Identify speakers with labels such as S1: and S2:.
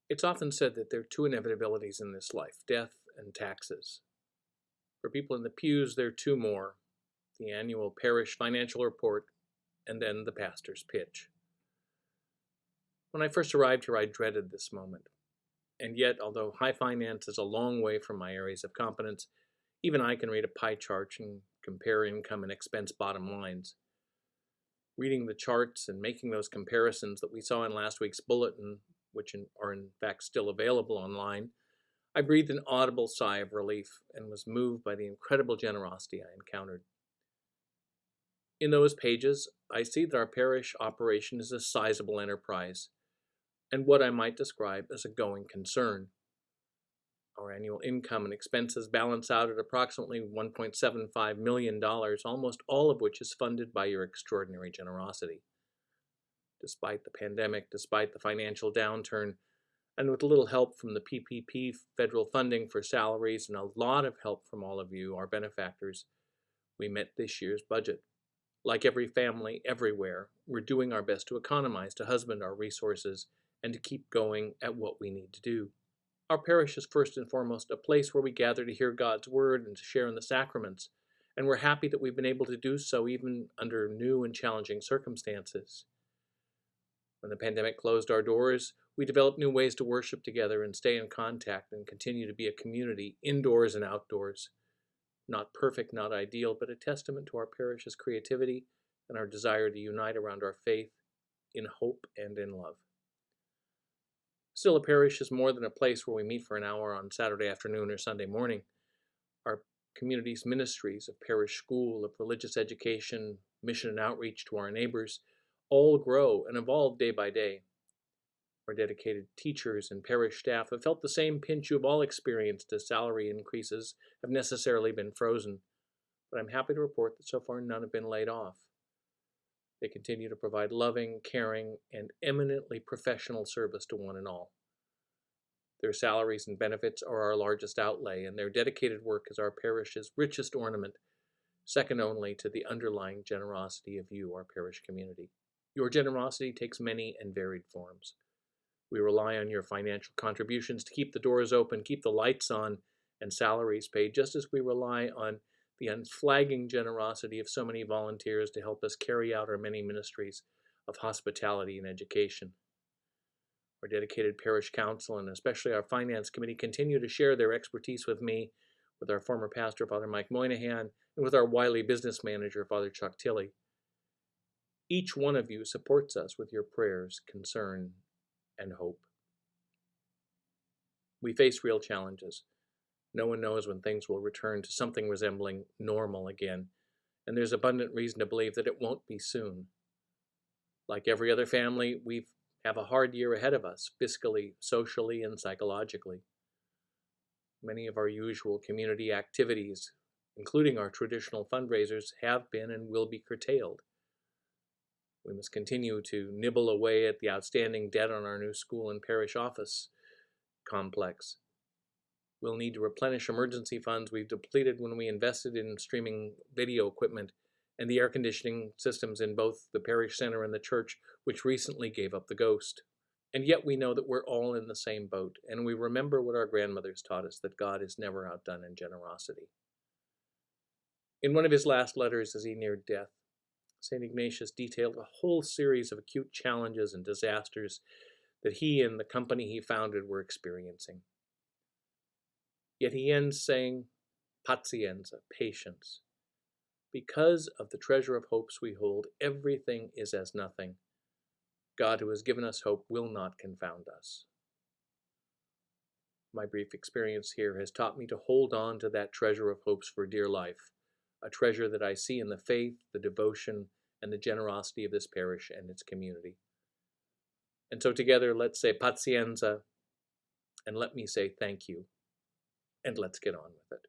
S1: It's often said that there are two inevitabilities in this life, death and taxes. For people in the pews, there are two more, the annual parish financial report and then the pastor's pitch. When I first arrived here, I dreaded this moment. And yet, although high finance is a long way from my areas of competence, even I can read a pie chart and compare income and expense bottom lines. Reading the charts and making those comparisons that we saw in last week's bulletin, which are in fact still available online, I breathed an audible sigh of relief and was moved by the incredible generosity I encountered. In those pages, I see that our parish operation is a sizable enterprise, and what I might describe as a going concern. Our annual income and expenses balance out at approximately $1.75 million, almost all of which is funded by your extraordinary generosity. Despite the pandemic, despite the financial downturn, and with a little help from the PPP federal funding for salaries and a lot of help from all of you, our benefactors, we met this year's budget. Like every family everywhere, we're doing our best to economize, to husband our resources, and to keep going at what we need to do. Our parish is first and foremost a place where we gather to hear God's word and to share in the sacraments, and we're happy that we've been able to do so even under new and challenging circumstances. When the pandemic closed our doors, we developed new ways to worship together and stay in contact and continue to be a community, indoors and outdoors. Not perfect, not ideal, but a testament to our parish's creativity and our desire to unite around our faith in hope and in love. Still, a parish is more than a place where we meet for an hour on Saturday afternoon or Sunday morning. Our community's ministries of parish school, of religious education, mission and outreach to our neighbors, all grow and evolve day by day. Our dedicated teachers and parish staff have felt the same pinch you have all experienced as salary increases have necessarily been frozen, but I'm happy to report that so far none have been laid off. They continue to provide loving, caring, and eminently professional service to one and all. Their salaries and benefits are our largest outlay, and their dedicated work is our parish's richest ornament, second only to the underlying generosity of you, our parish community. Your generosity takes many and varied forms. We rely on your financial contributions to keep the doors open, keep the lights on, and salaries paid, just as we rely on the unflagging generosity of so many volunteers to help us carry out our many ministries of hospitality and education. Our dedicated parish council and especially our finance committee continue to share their expertise with me, with our former pastor, Father Mike Moynihan, and with our wily business manager, Father Chuck Tilley. Each one of you supports us with your prayers, concern, and hope. We face real challenges. No one knows when things will return to something resembling normal again, and there's abundant reason to believe that it won't be soon. Like every other family, we have a hard year ahead of us, fiscally, socially, and psychologically. Many of our usual community activities, including our traditional fundraisers, have been and will be curtailed. We must continue to nibble away at the outstanding debt on our new school and parish office complex. We'll need to replenish emergency funds we've depleted when we invested in streaming video equipment and the air conditioning systems in both the parish center and the church, which recently gave up the ghost. And yet we know that we're all in the same boat, and we remember what our grandmothers taught us, that God is never outdone in generosity. In one of his last letters as he neared death, St. Ignatius detailed a whole series of acute challenges and disasters that he and the company he founded were experiencing. Yet he ends saying, pazienza, patience. Because of the treasure of hopes we hold, everything is as nothing. God, who has given us hope, will not confound us. My brief experience here has taught me to hold on to that treasure of hopes for dear life, a treasure that I see in the faith, the devotion, and the generosity of this parish and its community. And so together, let's say pazienza, and let me say thank you, and let's get on with it.